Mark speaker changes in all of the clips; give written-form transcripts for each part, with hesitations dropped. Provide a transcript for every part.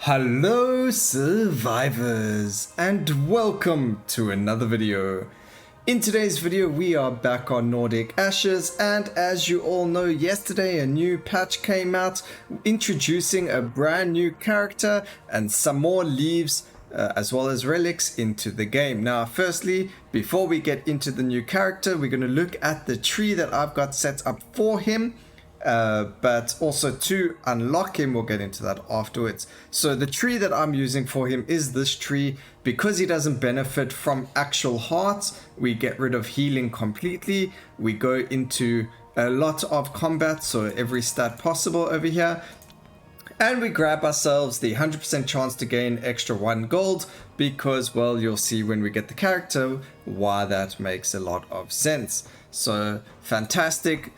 Speaker 1: Hello survivors and welcome to another video. In today's video we are back on Nordic Ashes, and as you all know, yesterday a new patch came out introducing a brand new character and some more leaves as well as relics into the game. Now firstly, before we get into the new character, we're going to look at the tree that I've got set up for him. But also to unlock him, we'll get into that afterwards. So the tree that I'm using for him is this tree. Because he doesn't benefit from actual hearts, we get rid of healing completely. We go into a lot of combat, so every stat possible over here. And we grab ourselves the 100% chance to gain extra 1 gold because, well, you'll see when we get the character why that makes a lot of sense. So fantastic.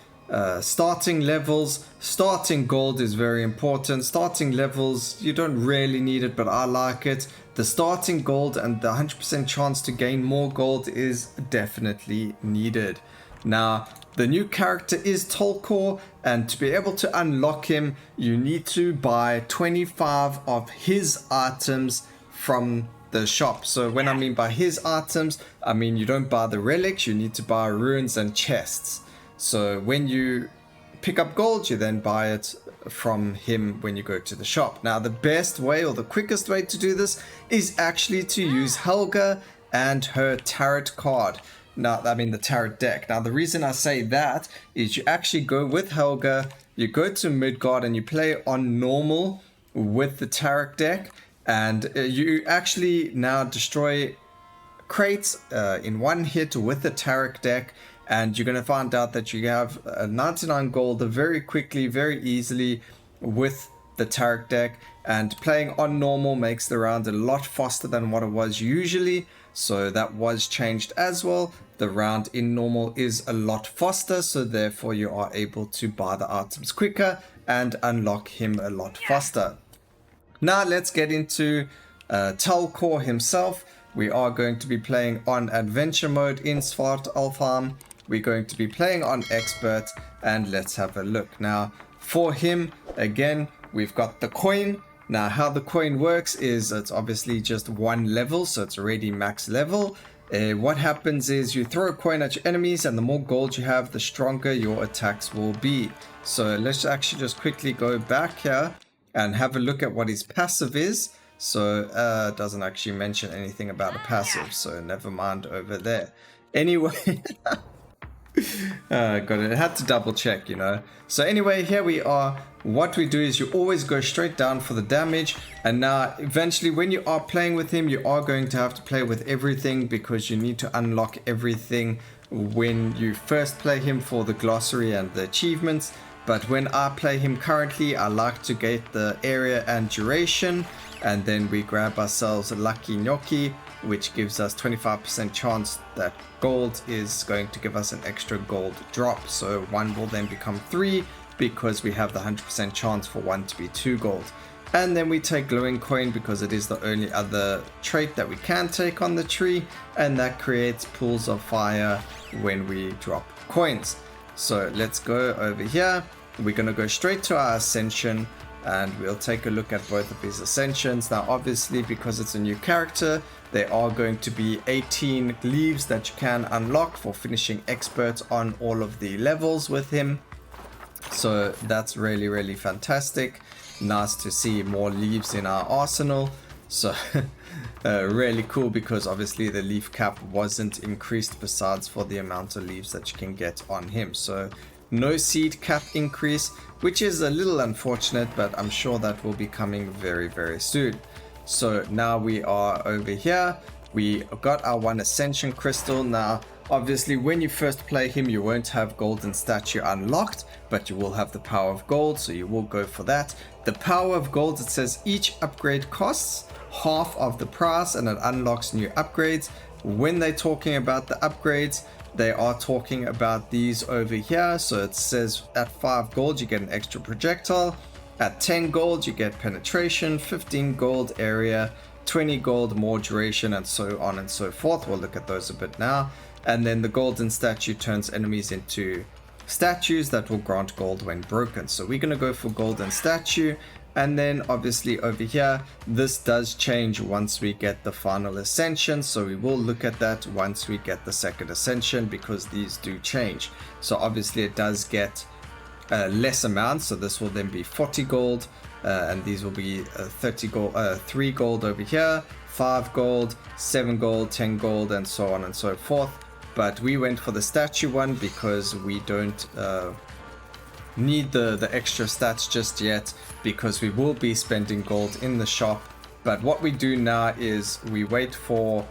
Speaker 1: Starting levels, starting gold is very important. Starting levels, you don't really need it, but I like it. The starting gold and the 100% chance to gain more gold is definitely needed. Now, the new character is Talkôr, and to be able to unlock him, you need to buy 25 of his items from the shop. So when I mean by his items, I mean you don't buy the relics, you need to buy runes and chests. So when you pick up gold, you then buy it from him when you go to the shop. Now the best way or the quickest way to do this is actually to use Helga and her tarot card. Now, I mean the tarot deck. Now the reason I say that is you actually go with Helga, you go to Midgard and you play on normal with the tarot deck, and you actually now destroy crates in one hit with the tarot deck. And you're going to find out that you have 99 gold very quickly, very easily with the tarot deck. And playing on normal makes the round a lot faster than what it was usually. So that was changed as well. The round in normal is a lot faster. So therefore you are able to buy the items quicker and unlock him a lot faster. Now let's get into Talkôr himself. We are going to be playing on adventure mode in Svartalfheim. We're going to be playing on expert, and let's have a look. Now for him, again, we've got the coin. Now how the coin works is it's obviously just 1 level, so it's already max level. What happens is you throw a coin at your enemies, and the more gold you have, the stronger your attacks will be. So let's actually just quickly go back here and have a look at what his passive is. So it doesn't actually mention anything about a passive, so never mind over there. Anyway, got it. I had to double check, you know. So anyway, here we are. What we do is you always go straight down for the damage. And now eventually when you are playing with him, you are going to have to play with everything because you need to unlock everything when you first play him for the glossary and the achievements. But when I play him currently, I like to get the area and duration. And then we grab ourselves a lucky gnocchi, which gives us 25% chance that gold is going to give us an extra gold drop. So 1 will then become 3 because we have the 100% chance for 1 to be 2 gold. And then we take glowing coin because it is the only other trait that we can take on the tree, and that creates pools of fire when we drop coins. So let's go over here. We're going to go straight to our ascension, and we'll take a look at both of his ascensions. Now obviously because it's a new character, there are going to be 18 leaves that you can unlock for finishing expert on all of the levels with him. So that's really fantastic. Nice to see more leaves in our arsenal. So really cool, because obviously the leaf cap wasn't increased besides for the amount of leaves that you can get on him. So no seed cap increase, which is a little unfortunate, but I'm sure that will be coming very soon. So now we are over here. We got our 1 ascension crystal. Now obviously when you first play him, you won't have golden statue unlocked, but you will have the power of gold, so you will go for that. The power of gold, it says each upgrade costs half of the price and it unlocks new upgrades. When they're talking about the upgrades, they are talking about these over here. So it says at 5 gold you get an extra projectile, at 10 gold you get penetration, 15 gold area, 20 gold more duration, and so on and so forth. We'll look at those a bit now. And then the golden statue turns enemies into statues that will grant gold when broken. So we're going to go for golden statue, And then obviously over here, this does change once we get the final ascension. So we will look at that once we get the second ascension, because these do change. So obviously it does get less amounts. So this will then be 40 gold. And these will be 30 gold, 3 gold over here, 5 gold, 7 gold, 10 gold, and so on and so forth. But we went for the statue one because we don't need the extra stats just yet, because we will be spending gold in the shop. But what we do now is we wait for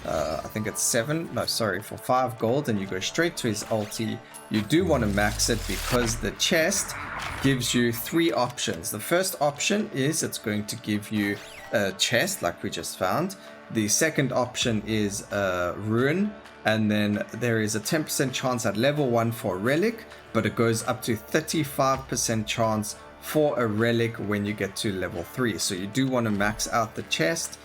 Speaker 1: I think it's 5 gold, and you go straight to his ulti. You do want to max it because the chest gives you 3 options. The first option is it's going to give you a chest like we just found. The second option is ruin, and then there is a 10% chance at level 1 for a relic, but it goes up to 35% chance for a relic when you get to level 3. So you do want to max out the chest,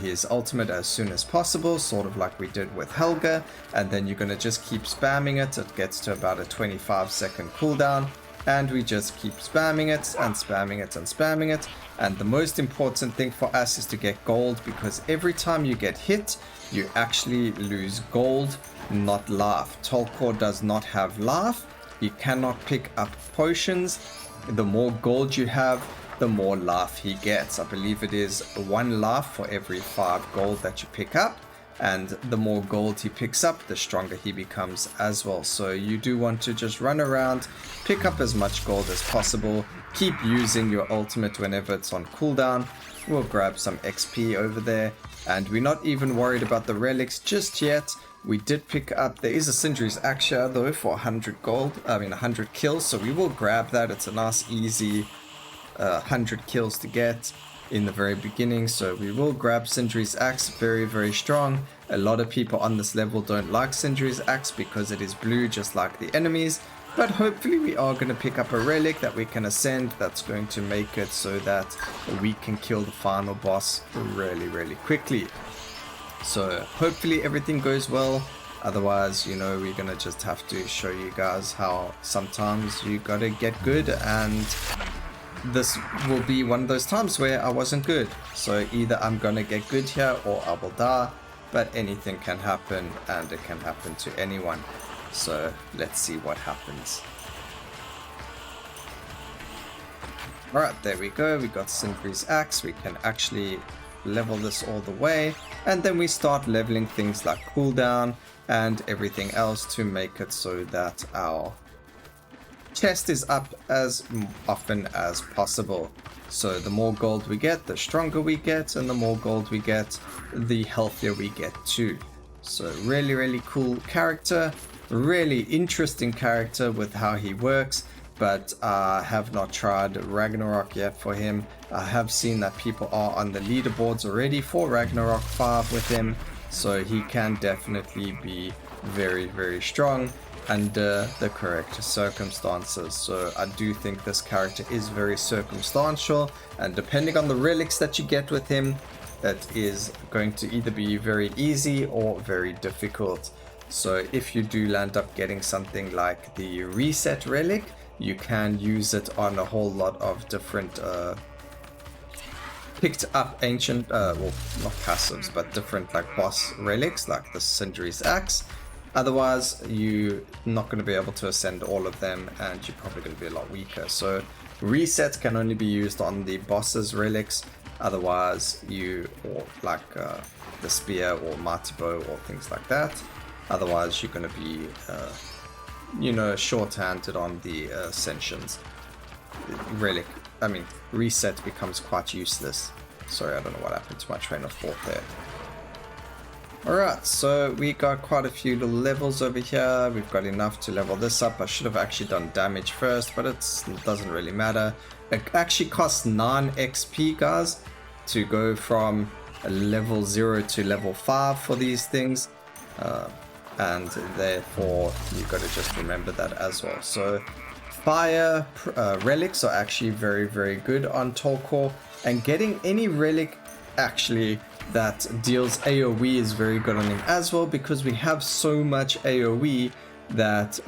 Speaker 1: his ultimate, as soon as possible, sort of like we did with Helga, and then you're going to just keep spamming it. It gets to about a 25-second cooldown, and we just keep spamming it and spamming it and spamming it. And the most important thing for us is to get gold, because every time you get hit, you actually lose gold, not life. Talkôr does not have life. He cannot pick up potions. The more gold you have, the more life he gets. I believe it is 1 life for every 5 gold that you pick up, and the more gold he picks up, the stronger he becomes as well. So you do want to just run around, pick up as much gold as possible, keep using your ultimate whenever it's on cooldown. We'll grab some XP over there, and we're not even worried about the relics just yet. We did pick up, there is a Sindri's Axe though for 100 gold, 100 kills, so we will grab that. It's a nice easy 100 kills to get in the very beginning, so we will grab Sindri's Axe. Very, very strong. A lot of people on this level don't like Sindri's Axe because it is blue just like the enemies, but hopefully we are going to pick up a relic that we can ascend that's going to make it so that we can kill the final boss really, really quickly. So hopefully everything goes well. Otherwise, you know, we're going to just have to show you guys how sometimes you got to get good, and this will be one of those times where I wasn't good. So either I'm gonna get good here or I will die, but anything can happen, and it can happen to anyone. So let's see what happens. Alright, there we go. We got Sindri's Axe. We can actually level this all the way, and then we start leveling things like cooldown and everything else to make it so that our chest is up as often as possible. So the more gold we get, the stronger we get, and the more gold we get, the healthier we get too. So really, really cool character, really interesting character with how he works, but I have not tried Ragnarok yet for him. I have seen that people are on the leaderboards already for Ragnarok 5 with him, so he can definitely be very, very strong under the correct circumstances. So I do think this character is very circumstantial, and depending on the relics that you get with him, that is going to either be very easy or very difficult. So if you do land up getting something like the reset relic, you can use it on a whole lot of different picked up ancient well, not passives, but different like boss relics like the Sindri's Axe. Otherwise, you're not going to be able to ascend all of them, and you're probably going to be a lot weaker. So reset can only be used on the boss's relics. Otherwise, or like the spear or mighty bow or things like that. Otherwise, you're going to be, you know, short-handed on the Ascensions. Reset becomes quite useless. Sorry, I don't know what happened to my train of thought there. Alright, so we got quite a few little levels over here. We've got enough to level this up. I should have actually done damage first, but it doesn't really matter. It actually costs 9 XP, guys, to go from level 0 to level 5 for these things. And therefore, you've got to just remember that as well. So fire relics are actually very, very good on Talkôr, and getting any relic actually that deals AoE is very good on him as well, because we have so much AoE that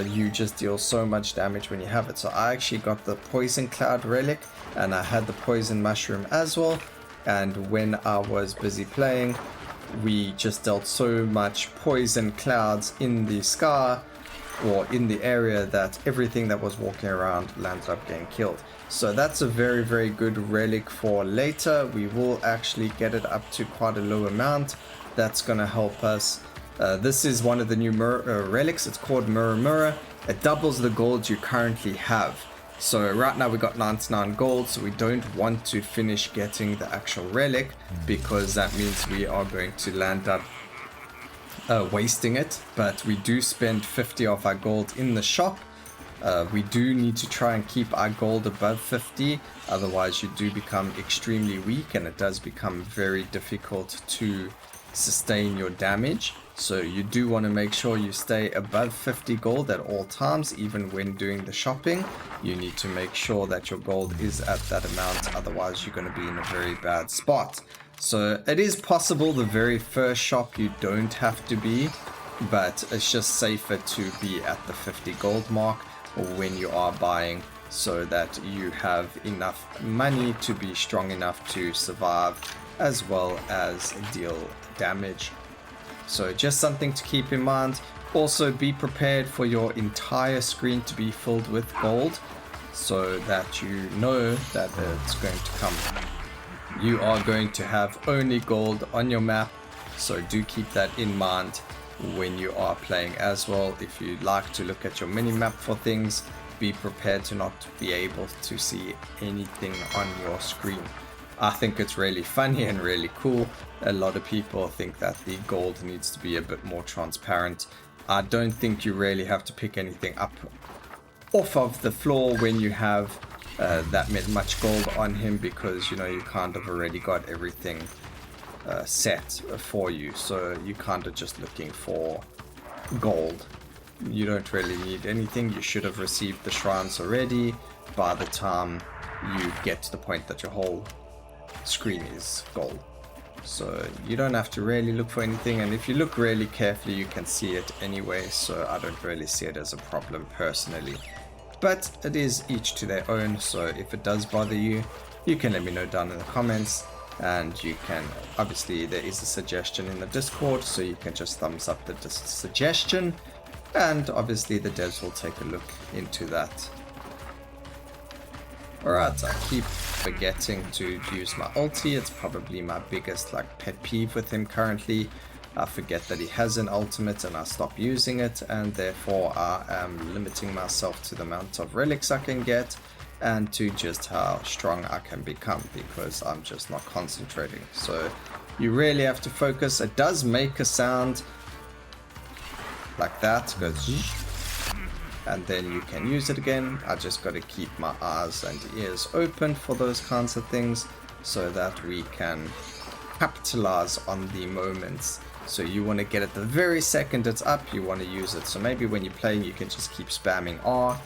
Speaker 1: you just deal so much damage when you have it. So I actually got the Poison Cloud Relic, and I had the Poison Mushroom as well. And when I was busy playing, we just dealt so much Poison Clouds in the sky or in the area that everything that was walking around landed up getting killed. So that's a very, very good relic for later. We will actually get it up to quite a low amount. That's going to help us. This is one of the new relics. It's called Mirror. It doubles the gold you currently have. So right now we got 99 gold, so we don't want to finish getting the actual relic, because that means we are going to land up wasting it. But we do spend 50 of our gold in the shop. We do need to try and keep our gold above 50, otherwise you do become extremely weak, and it does become very difficult to sustain your damage. So you do want to make sure you stay above 50 gold at all times. Even when doing the shopping, you need to make sure that your gold is at that amount, otherwise you're going to be in a very bad spot. So it is possible the very first shop you don't have to be, but it's just safer to be at the 50 gold mark when you are buying, so that you have enough money to be strong enough to survive as well as deal damage. So just something to keep in mind. Also be prepared for your entire screen to be filled with gold, so that you know that it's going to come. You are going to have only gold on your map, so do keep that in mind when you are playing as well. If you like to look at your mini-map for things, be prepared to not be able to see anything on your screen. I think it's really funny and really cool. A lot of people think that the gold needs to be a bit more transparent. I don't think you really have to pick anything up off of the floor when you have that much gold on him, because you know you kind of already got everything set for you. So you kind of just looking for gold. You don't really need anything. You should have received the shrines already by the time you get to the point that your whole screen is gold. So you don't have to really look for anything, and if you look really carefully you can see it anyway, so I don't really see it as a problem personally. But it is each to their own, so if it does bother you, you can let me know down in the comments, and you can, obviously there is a suggestion in the Discord, so you can just thumbs up the suggestion, and obviously the devs will take a look into that. Alright, I keep forgetting to use my ulti. It's probably my biggest pet peeve with him currently. I forget that he has an ultimate and I stop using it, and therefore I am limiting myself to the amount of relics I can get and to just how strong I can become, because I'm just not concentrating. So you really have to focus. It does make a sound like that, goes, and then you can use it again. I just got to keep my eyes and ears open for those kinds of things, so that we can capitalize on the moments. So you want to get it the very second it's up, you want to use it. So maybe when you're playing you can just keep spamming R,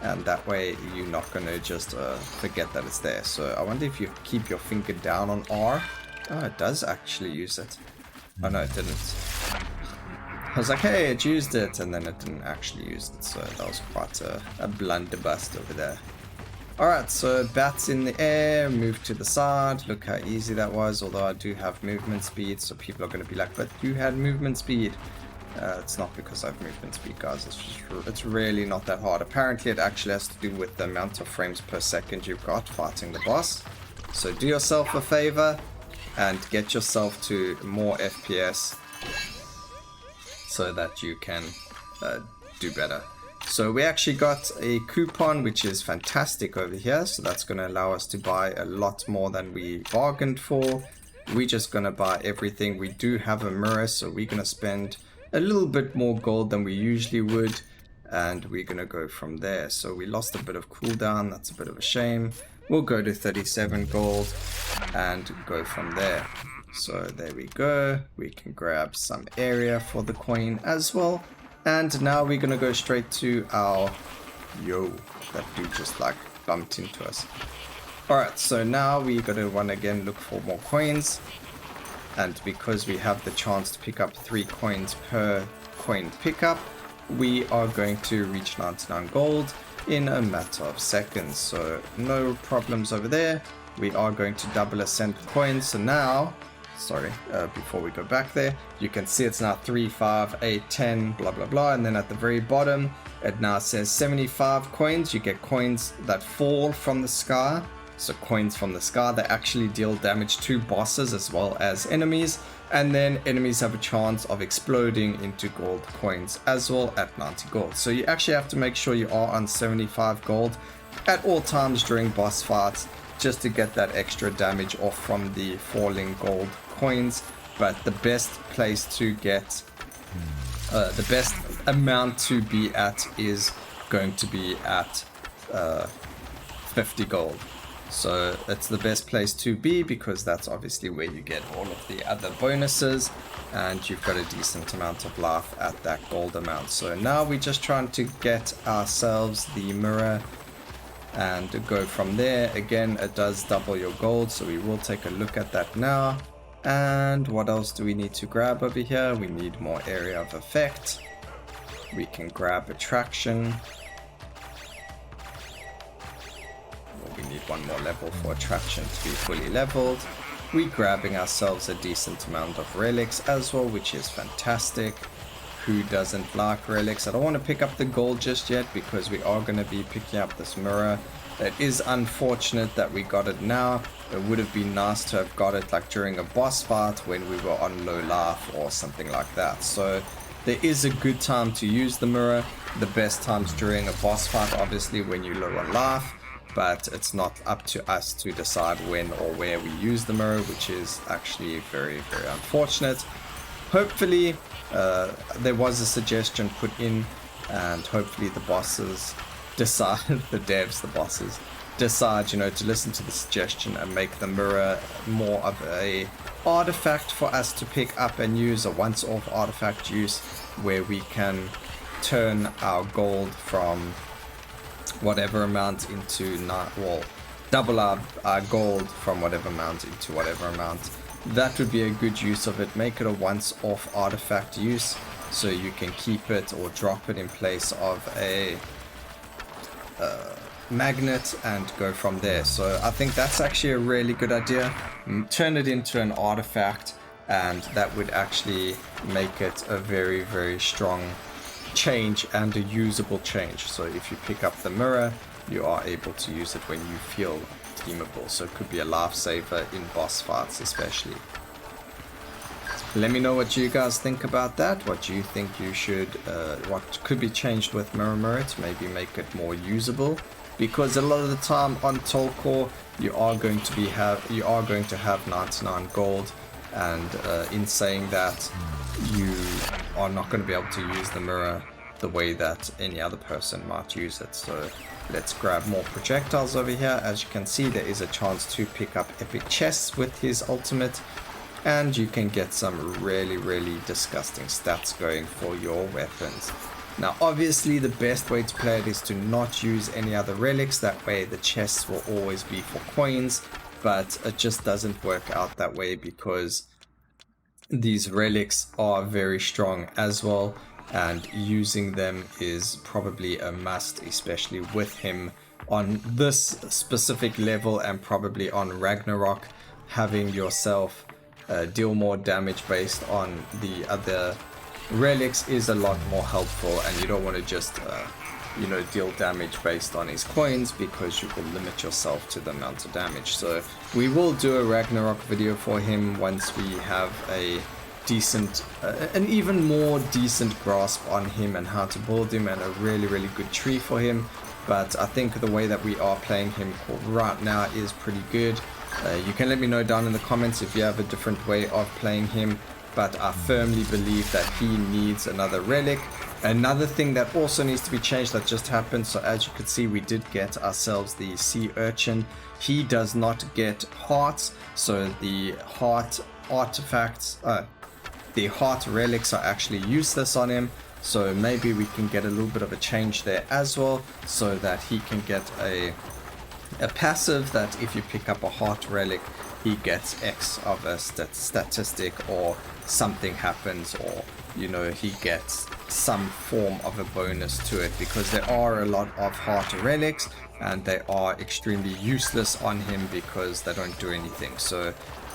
Speaker 1: and that way you're not going to just forget that it's there. So I wonder if you keep your finger down on R. Oh, it does actually use it. Oh no, it didn't. I was like, hey, it used it, and then it didn't actually use it, so that was quite a blunderbuss over there. Alright, so bats in the air, move to the side. Look how easy that was, although I do have movement speed, so people are going to be like, but you had movement speed. It's not because I have movement speed, guys. It's really not that hard. Apparently it actually has to do with the amount of frames per second you've got fighting the boss. So do yourself a favor and get yourself to more FPS, so that you can do better. So we actually got a coupon, which is fantastic over here. So that's going to allow us to buy a lot more than we bargained for. We're just going to buy everything. We do have a mirror, so we're going to spend a little bit more gold than we usually would, and we're going to go from there. So we lost a bit of cooldown. That's a bit of a shame. We'll go to 37 gold and go from there. So there we go. We can grab some area for the coin as well. And now we're going to go straight to our... Yo, that dude just bumped into us. Alright, so now we're going to want to again look for more coins. And because we have the chance to pick up 3 coins per coin pickup, we are going to reach 99 gold in a matter of seconds. So no problems over there. We are going to double Ascent coins. So now, before we go back there, you can see it's now 3, 5, 8, 10, blah, blah, blah. And then at the very bottom, it now says 75 coins. You get coins that fall from the sky. So coins from the sky, they actually deal damage to bosses as well as enemies. And then enemies have a chance of exploding into gold coins as well at 90 gold. So you actually have to make sure you are on 75 gold at all times during boss fights, just to get that extra damage off from the falling gold coins. But the best place to get the best amount to be at is going to be at 50 gold. So it's the best place to be, because that's obviously where you get all of the other bonuses, and you've got a decent amount of life at that gold amount. So now we're just trying to get ourselves the mirror and go from there. Again, it does double your gold, so we will take a look at that now. And what else do we need to grab over here? We need more area of effect. We can grab attraction. We need one more level for attraction to be fully leveled. We're grabbing ourselves a decent amount of relics as well, which is fantastic. Who doesn't like relics? I don't want to pick up the gold just yet, because we are going to be picking up this mirror. It is unfortunate that we got it now. It would have been nice to have got it like during a boss fight when we were on low life or something like that. So there is a good time to use the mirror. The best times during a boss fight, obviously, when you're low on life. But it's not up to us to decide when or where we use the mirror, which is actually very, very unfortunate. Hopefully, there was a suggestion put in, and hopefully the bosses decide, the bosses decide, to listen to the suggestion and make the mirror more of a artifact for us to pick up and use, a once-off artifact use, where we can turn our gold from whatever amount into double our gold from whatever amount into whatever amount. That would be a good use of it. Make it a once-off artifact use, so you can keep it or drop it in place of a magnet and go from there. So I think that's actually a really good idea. Turn it into an artifact, and that would actually make it a very, very strong change and a usable change. So if you pick up the mirror, you are able to use it when you feel teamable. So it could be a lifesaver in boss fights especially. Let me know what you guys think about that. What do you think you should, what could be changed with mirror to maybe make it more usable? Because a lot of the time on Talkôr, you are going to have 99 gold, and in saying that, you are not going to be able to use the mirror the way that any other person might use it. So let's grab more projectiles over here. As you can see, there is a chance to pick up epic chests with his ultimate, and you can get some really, really disgusting stats going for your weapons. Now obviously the best way to play it is to not use any other relics. That way the chests will always be for coins, but it just doesn't work out that way, because these relics are very strong as well, and using them is probably a must, especially with him on this specific level, and probably on Ragnarok. Having yourself deal more damage based on the other relics is a lot more helpful, and you don't want to just deal damage based on his coins, because you will limit yourself to the amount of damage. So we will do a Ragnarok video for him once we have a decent, an even more decent grasp on him and how to build him, and a really, really good tree for him. But I think the way that we are playing him right now is pretty good. You can let me know down in the comments if you have a different way of playing him, but I firmly believe that he needs another relic. Another thing that also needs to be changed that just happened, so as you could see, we did get ourselves the sea urchin. He does not get hearts, so the heart artifacts, the heart relics are actually useless on him. So maybe we can get a little bit of a change there as well, so that he can get a passive that if you pick up a heart relic, he gets X of a statistic, or something happens, or he gets some form of a bonus to it, because there are a lot of heart relics and they are extremely useless on him because they don't do anything. So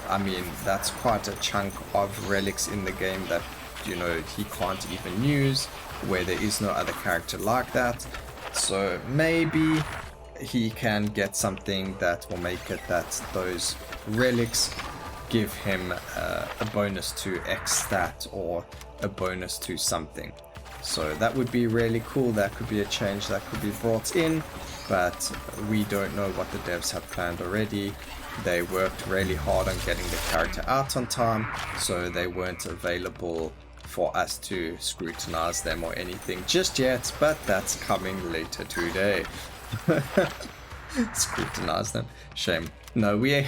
Speaker 1: I mean, that's quite a chunk of relics in the game that, you know, he can't even use, where there is no other character like that. So maybe he can get something that will make it that those relics give him a bonus to X stat or a bonus to something. So that would be really cool. That could be a change that could be brought in, but we don't know what the devs have planned already. They worked really hard on getting the character out on time, so they weren't available for us to scrutinize them or anything just yet, but that's coming later today. Scrutinize them. Shame. No, we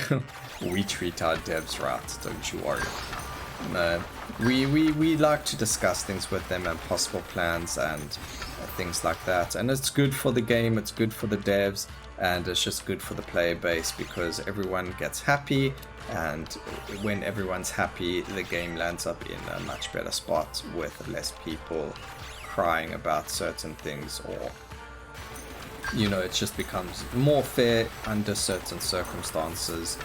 Speaker 1: treat our devs right, don't you worry. No, we like to discuss things with them and possible plans and things like that. And it's good for the game, it's good for the devs, and it's just good for the player base because everyone gets happy, and when everyone's happy, the game lands up in a much better spot with less people crying about certain things, or, you know, it just becomes more fair under certain circumstances.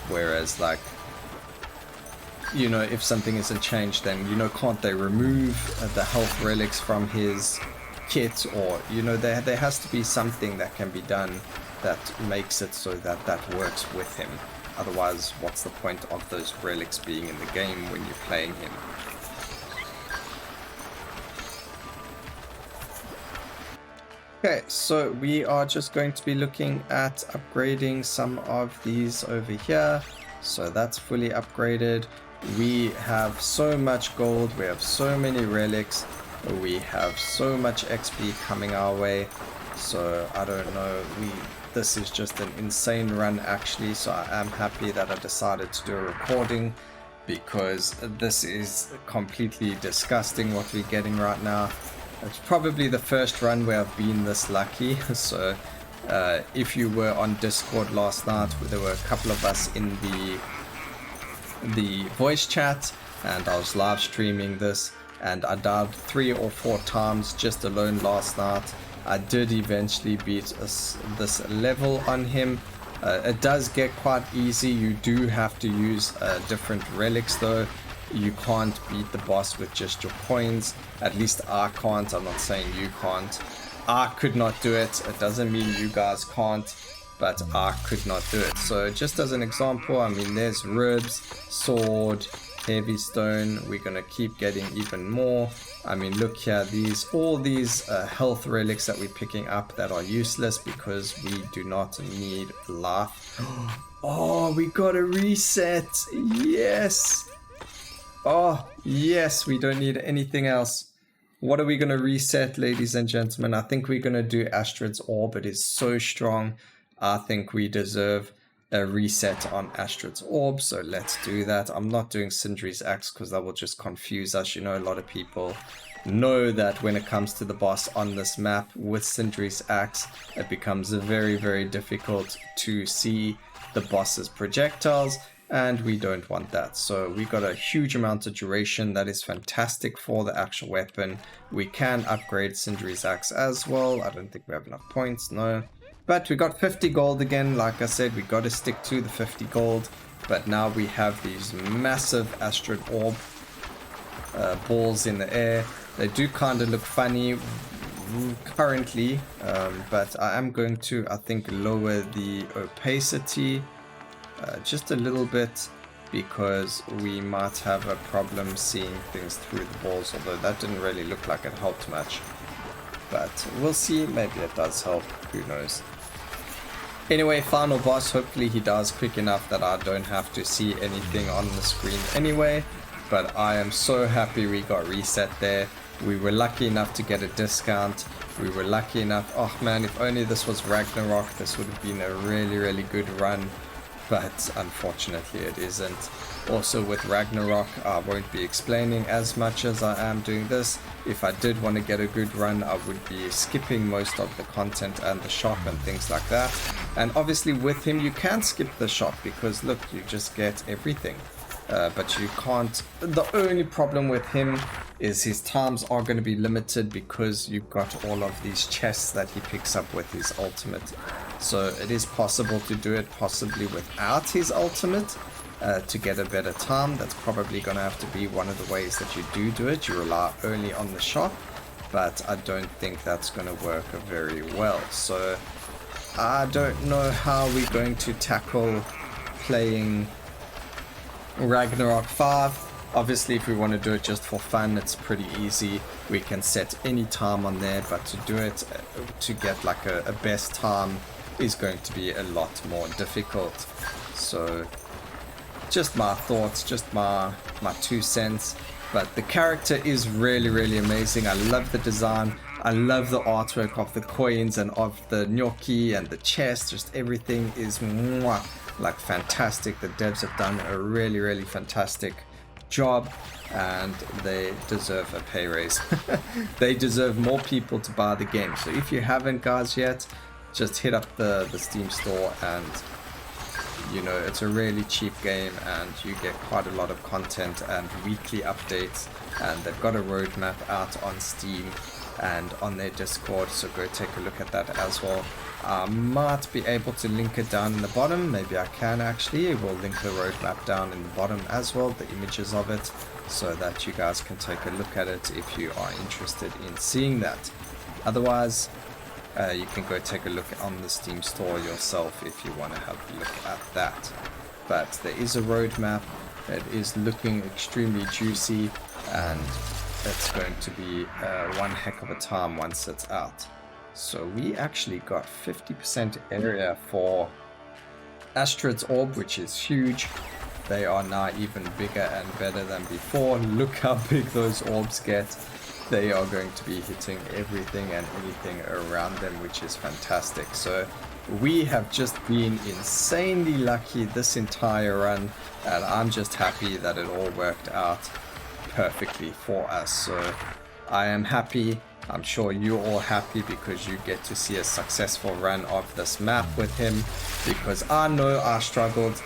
Speaker 1: Whereas, like, you know, if something isn't changed, then, you know, can't they remove the health relics from his kit, or, you know, there has to be something that can be done that makes it so that that works with him. Otherwise, what's the point of those relics being in the game when you're playing him? Okay, so we are just going to be looking at upgrading some of these over here. So that's fully upgraded. We have so much gold, we have so many relics, we have so much XP coming our way. So I don't know, this is just an insane run actually, so I am happy that I decided to do a recording, because this is completely disgusting what we're getting right now. It's probably the first run where I've been this lucky. So if you were on Discord last night, there were a couple of us in the voice chat, and I was live streaming this, and I died 3 or 4 times just alone last night. I did eventually beat this level on him. It does get quite easy. You do have to use different relics though. You can't beat the boss with just your coins. At least I can't. I'm not saying you can't. I could not do it. It doesn't mean you guys can't, but I could not do it. So just as an example, I mean, there's ribs, sword, heavy stone. We're gonna keep getting even more. I mean, look here, all these health relics that we're picking up that are useless because we do not need life. Oh, we got a reset. Yes. Oh, yes, we don't need anything else. What are we going to reset, ladies and gentlemen? I think we're going to do Astrid's Orb. It is so strong. I think we deserve a reset on Astrid's Orb, so let's do that. I'm not doing Sindri's Axe because that will just confuse us. You know, a lot of people know that when it comes to the boss on this map with Sindri's Axe, it becomes very, very difficult to see the boss's projectiles, and we don't want that. So we got a huge amount of duration. That is fantastic for the actual weapon. We can upgrade Sindri's Axe as well. I don't think we have enough points, no. But we got 50 gold again. Like I said, we got to stick to the 50 gold. But now we have these massive Astrid Orb balls in the air. They do kind of look funny currently, but I am going to, I think, lower the opacity just a little bit, because we might have a problem seeing things through the balls, although that didn't really look like it helped much. But we'll see, maybe it does help, who knows. Anyway, final boss, hopefully he dies quick enough that I don't have to see anything on the screen anyway. But I am so happy we got reset there. We were lucky enough to get a discount. We were lucky enough, oh man, if only this was Ragnarok, this would have been a really, really good run. But unfortunately it isn't. Also with Ragnarok, I won't be explaining as much as I am doing this. If I did want to get a good run, I would be skipping most of the content and the shop and things like that. And obviously with him you can skip the shop, because look, you just get everything. but you can't. The only problem with him is his times are going to be limited because you've got all of these chests that he picks up with his ultimate. So it is possible to do it possibly without his ultimate to get a better time. That's probably going to have to be one of the ways that you do it. You rely only on the shop, but I don't think that's going to work very well. So I don't know how we're going to tackle playing Ragnarok 5. Obviously, if we want to do it just for fun, it's pretty easy. We can set any time on there, but to do it, to get like a best time is going to be a lot more difficult. So just my thoughts, just my 2 cents. But the character is really, really amazing. I love the design. I love the artwork of the coins and of the gnocchi and the chest. Just everything is like fantastic. The devs have done a really, really fantastic job, and they deserve a pay raise. They deserve more people to buy the game. So if you haven't, guys, yet, just hit up the Steam store, and you know, it's a really cheap game and you get quite a lot of content and weekly updates, and they've got a roadmap out on Steam and on their Discord, so go take a look at that as well. I might be able to link it down in the bottom. Maybe I can actually. We'll link the roadmap down in the bottom as well, the images of it, so that you guys can take a look at it if you are interested in seeing that. Otherwise, you can go take a look on the Steam store yourself if you want to have a look at that. But there is a roadmap. It is looking extremely juicy, and it's going to be one heck of a time once it's out. So we actually got 50% area for Astrid's Orb, which is huge. They are now even bigger and better than before. Look how big those orbs get. They are going to be hitting everything and anything around them, which is fantastic. So we have just been insanely lucky this entire run, and I'm just happy that it all worked out perfectly for us. So I am happy. I'm sure you're all happy because you get to see a successful run of this map with him, because I know I struggled.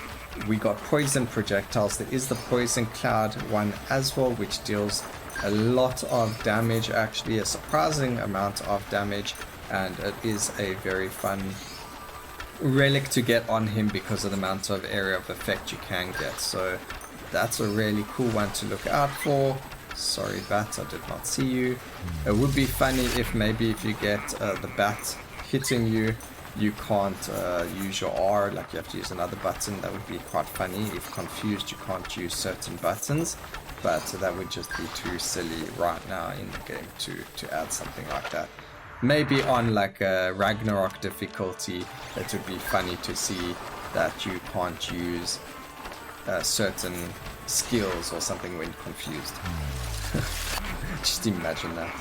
Speaker 1: We got poison projectiles. There is the poison cloud one as well, which deals a lot of damage, actually a surprising amount of damage, and it is a very fun relic to get on him because of the amount of area of effect you can get. So that's a really cool one to look out for. Sorry, bat, I did not see you. It would be funny if maybe if you get the bat hitting you, you can't use your R, like you have to use another button. That would be quite funny. If confused, you can't use certain buttons, but that would just be too silly right now in the game to add something like that. Maybe on like a Ragnarok difficulty, it would be funny to see that you can't use certain skills or something when confused. Just imagine that.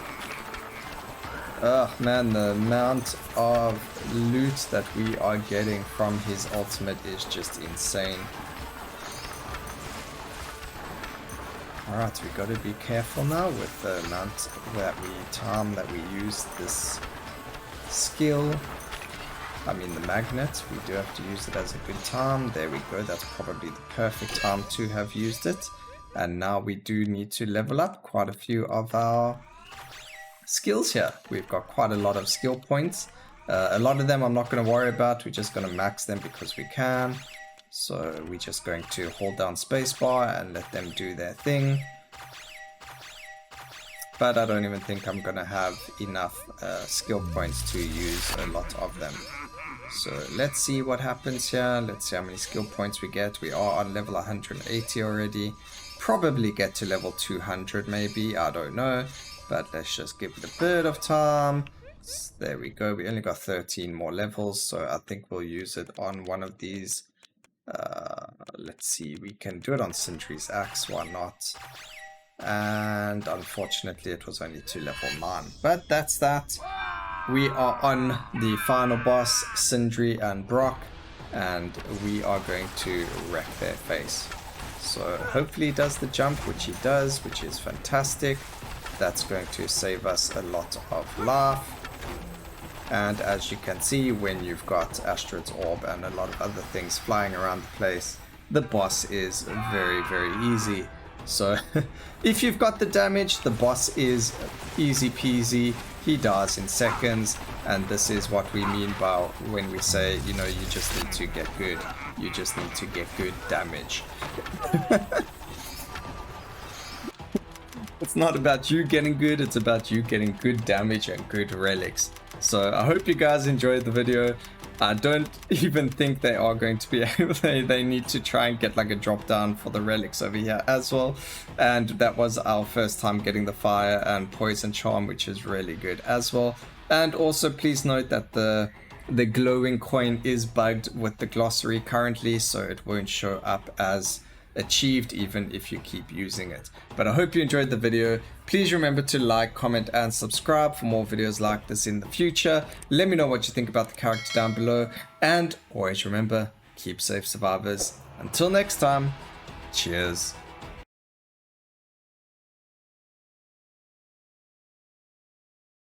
Speaker 1: Oh man, the amount of loot that we are getting from his ultimate is just insane. Alright, we gotta be careful now with the amount that we use this skill. I mean the magnet, we do have to use it as a good time. There we go, that's probably the perfect time to have used it. And now we do need to level up quite a few of our skills here. We've got quite a lot of skill points. A lot of them I'm not going to worry about. We're just going to max them because we can. So we're just going to hold down spacebar and let them do their thing. But I don't even think I'm going to have enough skill points to use a lot of them. So let's see what happens here. Let's see how many skill points we get. We are on level 180 already. Probably get to level 200 maybe, I don't know, but let's just give it a bit of time. There we go, we only got 13 more levels, so I think we'll use it on one of these. Let's see, we can do it on Sindri's Axe, why not? And unfortunately it was only to level 9, but that's that. We are on the final boss, Sindri and Brock, and we are going to wreck their face. So hopefully he does the jump, which he does, which is fantastic. That's going to save us a lot of life. And as you can see, when you've got Astrid's Orb and a lot of other things flying around the place, the boss is very, very easy. So if you've got the damage, the boss is easy peasy. He dies in seconds, and this is what we mean by when we say, you know, you just need to get good. You just need to get good damage. It's not about you getting good, it's about you getting good damage and good relics. So I hope you guys enjoyed the video. I don't even think they are going to be able they need to try and get like a drop down for the relics over here as well. And that was our first time getting the fire and poison charm, which is really good as well. And also please note that the glowing coin is bugged with the glossary currently, so it won't show up as achieved even if you keep using it. But I hope you enjoyed the video. Please remember to like, comment and subscribe for more videos like this in the future. Let me know what you think about the character down below, and always remember, keep safe survivors. Until next time, cheers.